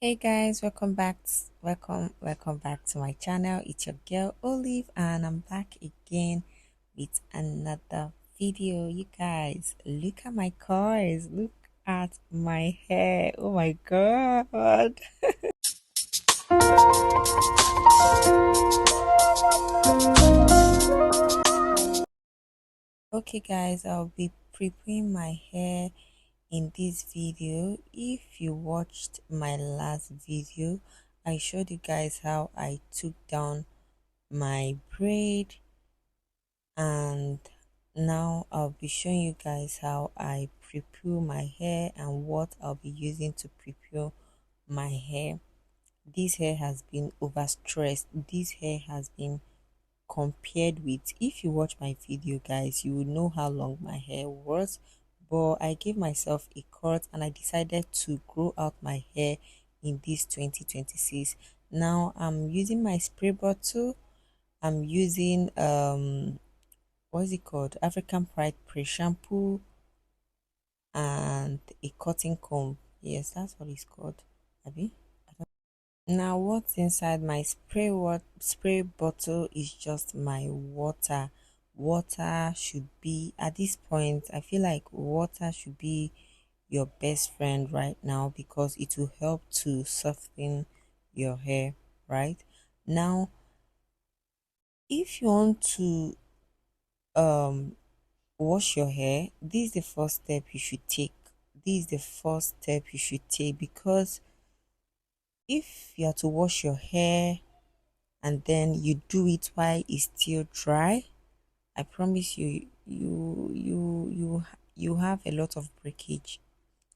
Hey guys, welcome back to my channel. It's your girl Olive and I'm back again with another video. You guys, look at my cars, look at my hair. Oh my god. Okay guys, I'll be preparing my hair in this video. If you watched my last video, I showed you guys how I took down my braid, and now I'll be showing you guys how I prepare my hair and what I'll be using to prepare my hair. This hair has been overstressed. This hair has been compared with, if you watch my video guys, you will know how long my hair was, but I gave myself a cut and I decided to grow out my hair in this 2026. Now I'm using my spray bottle. I'm using what is it called, African Pride pre-shampoo, and a cotton comb. Yes, that's what it's called, Abby. Now what's inside my spray bottle is just my water. Water should be, at this point I feel like water should be your best friend right now because it will help to soften your hair. Right now, if you want to um wash your hair, this is the first step you should take. This is the first step you should take because if you are to wash your hair and then you do it while it's still dry, I promise you, you have a lot of breakage.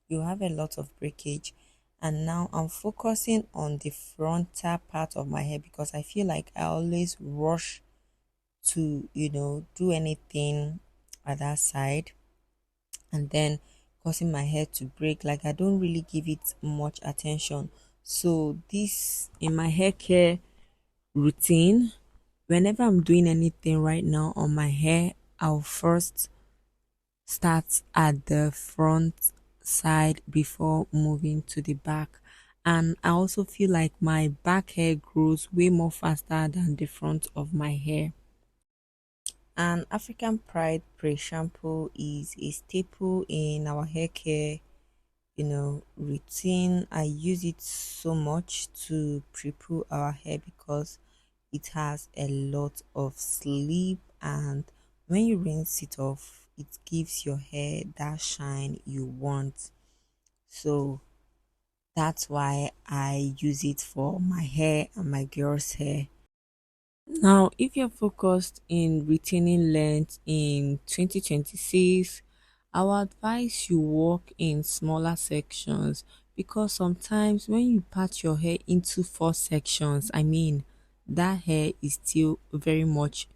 You have a lot of breakage. And now I'm focusing on the frontal part of my hair because I feel like I always rush to, do anything at that side, and then causing my hair to break. Like I don't really give it much attention. So this in my hair care routine, whenever I'm doing anything right now on my hair, I'll first start at the front side before moving to the back. And I also feel like my back hair grows way more faster than the front of my hair. And African Pride pre-shampoo is a staple in our hair care, routine. I use it so much to pre-poo our hair because it has a lot of sleep, and when you rinse it off, it gives your hair that shine you want. So that's why I use it for my hair and my girl's hair. Now, if you're focused in retaining length in 2026, I would advise you work in smaller sections because sometimes when you part your hair into four sections, I mean, that hair is still very much,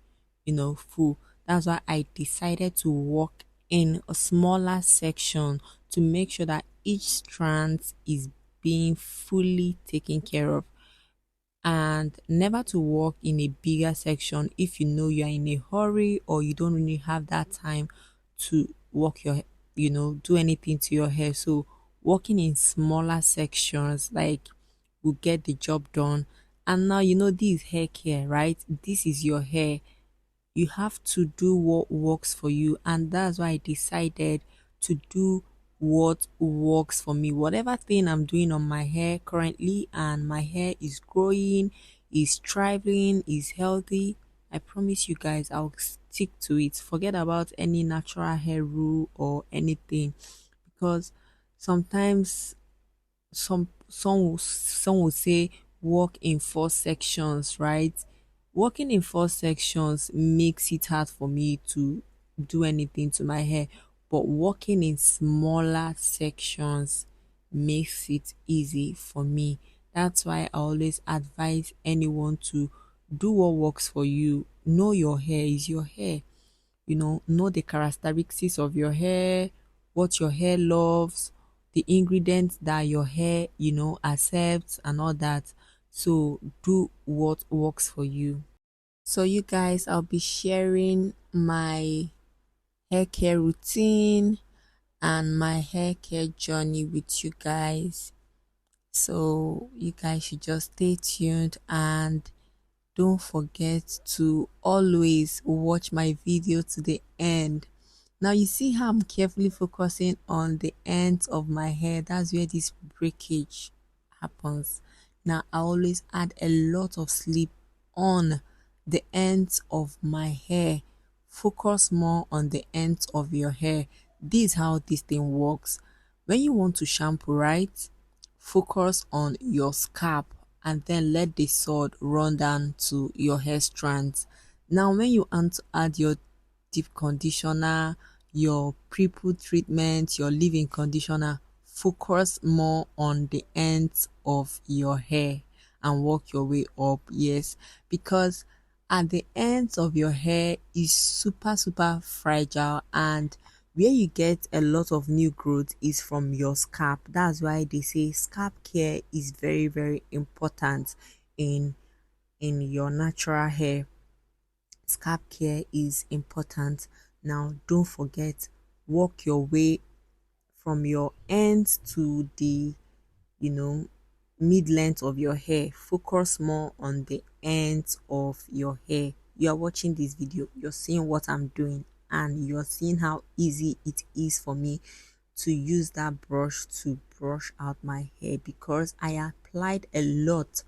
full. That's why I decided to work in a smaller section to make sure that each strand is being fully taken care of, and never to walk in a bigger section if you know you're in a hurry or you don't really have that time to walk your, do anything to your hair. So walking in smaller sections like will get the job done. And now this is hair care, right? This is your hair. You have to do what works for you, and that's why I decided to do what works for me. Whatever thing I'm doing on my hair currently, and my hair is growing, is thriving, is healthy, I promise you guys I'll stick to it. Forget about any natural hair rule or anything, because sometimes some will say work in four sections, right? Working in four sections makes it hard for me to do anything to my hair, but working in smaller sections makes it easy for me. That's why I always advise anyone to do what works for you. Know your hair is your hair. Know the characteristics of your hair, what your hair loves, the ingredients that your hair, accepts, and all that. So do what works for you. So you guys, I'll be sharing my hair care routine and my hair care journey with you guys. So you guys should just stay tuned and don't forget to always watch my video to the end. Now you see how I'm carefully focusing on the ends of my hair. That's where this breakage happens. Now I always add a lot of sleep on the ends of my hair. Focus more on the ends of your hair. This is how this thing works. When you want to shampoo, right? Focus on your scalp and then let the sword run down to your hair strands. Now when you want to add your deep conditioner, your pre-poo treatment, your leave-in conditioner, focus more on the ends of your hair and work your way up. Yes, because at the ends of your hair is super fragile, and where you get a lot of new growth is from your scalp. That's why they say scalp care is very important in your natural hair. Scalp care is important. Now don't forget, work your way from your ends to the mid length of your hair. Focus more on the ends of your hair. You are watching this video, you're seeing what I'm doing, and you're seeing how easy it is for me to use that brush to brush out my hair, because I applied a lot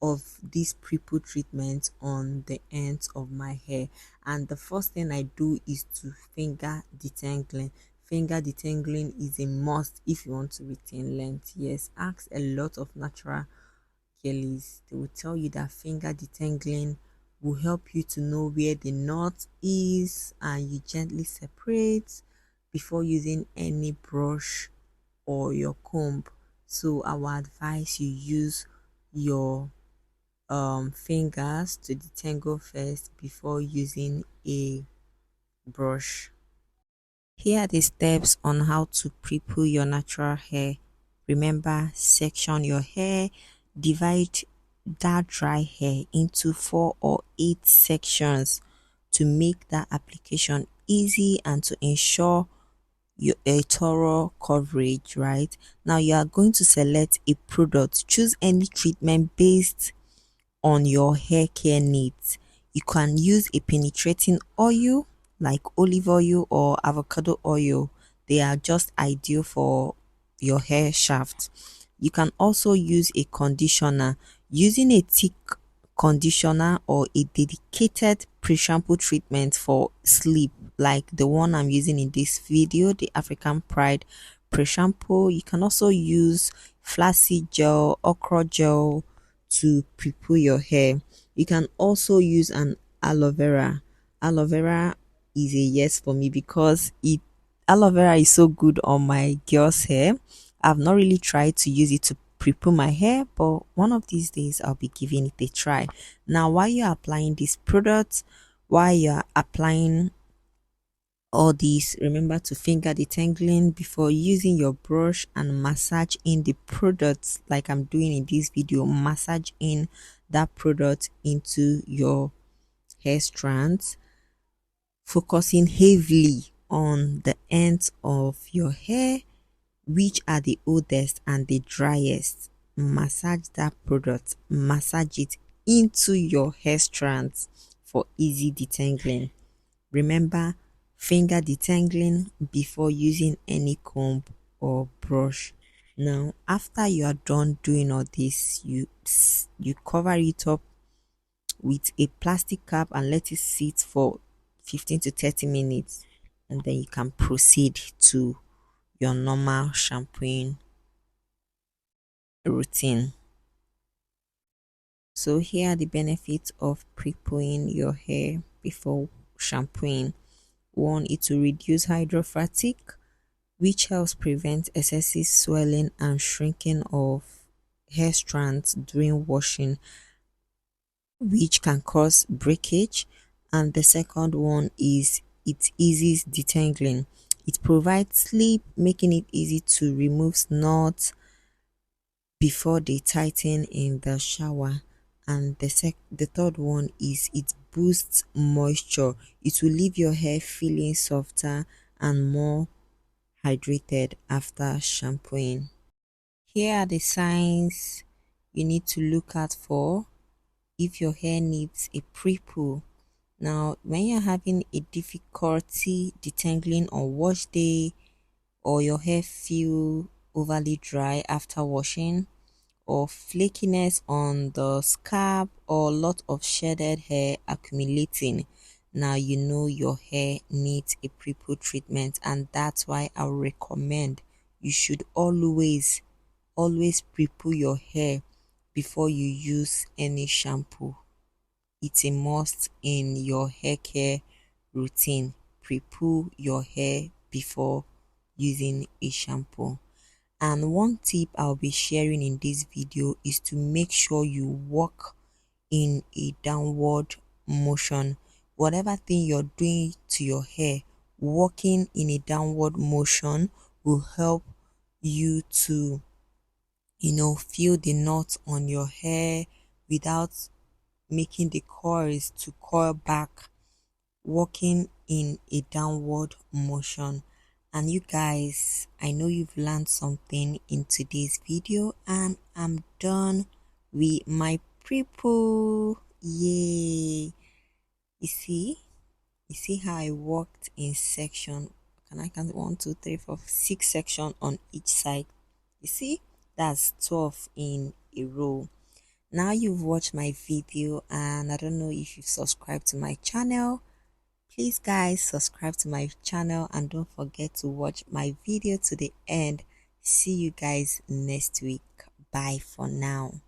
of this pre-poo treatment on the ends of my hair. And the first thing I do is to finger detangling. Finger detangling is a must if you want to retain length. Yes, ask a lot of natural girlies. They will tell you that finger detangling will help you to know where the knot is, and you gently separate before using any brush or your comb. So I would advise you use your fingers to detangle first before using a brush. Here are the steps on how to pre-poo your natural hair. Remember, section your hair, divide that dry hair into 4 or 8 sections to make that application easy and to ensure a thorough coverage. Right now, you are going to select a product. Choose any treatment based on your hair care needs. You can use a penetrating oil like olive oil or avocado oil. They are just ideal for your hair shaft. You can also use a conditioner. Using a thick conditioner or a dedicated pre-shampoo treatment for sleep, like the one I'm using in this video, the African Pride pre-shampoo. You can also use flaxseed gel, okra gel to prepare your hair. You can also use an aloe vera. Aloe vera is a yes for me because it aloe vera is so good on my girl's hair. I've not really tried to use it to prepare my hair, but one of these days I'll be giving it a try. Now, while you're applying this product, while you're applying all these, remember to finger detangling before using your brush and massage in the products like I'm doing in this video. Massage in that product into your hair strands, focusing heavily on the ends of your hair, which are the oldest and the driest. Massage that product, massage it into your hair strands for easy detangling. Remember, finger detangling before using any comb or brush. Now, after you are done doing all this, you cover it up with a plastic cap and let it sit for 15 to 30 minutes, and then you can proceed to your normal shampooing routine. So here are the benefits of pre-pooing your hair before shampooing. One, it will reduce hydro fatigue, which helps prevent excessive swelling and shrinking of hair strands during washing, which can cause breakage. And the second one is it eases detangling. It provides sleep, making it easy to remove knots before they tighten in the shower. And the third one is it boosts moisture. It will leave your hair feeling softer and more hydrated after shampooing. Here are the signs you need to look out for if your hair needs a pre-poo. Now, when you're having a difficulty detangling on wash day, or your hair feel overly dry after washing, or flakiness on the scalp, or lot of shedded hair accumulating, now you know your hair needs a pre-poo treatment. And that's why I recommend you should always pre-poo your hair before you use any shampoo. It's a must in your hair care routine. Pre-poo your hair before using a shampoo. And one tip I'll be sharing in this video is to make sure you walk in a downward motion. Whatever thing you're doing to your hair, walking in a downward motion will help you to feel the knots on your hair without making the coils to coil back, walking in a downward motion. And you guys, I know you've learned something in today's video, and I'm done with my pre-poo. Yay! You see how I walked in section. Can I count 1, 2, 3, 4, 6 section on each side? You see, that's 12 in a row. Now you've watched my video, and I don't know if you've subscribed to my channel. Please guys, subscribe to my channel and don't forget to watch my video to the end. See you guys next week. Bye for now.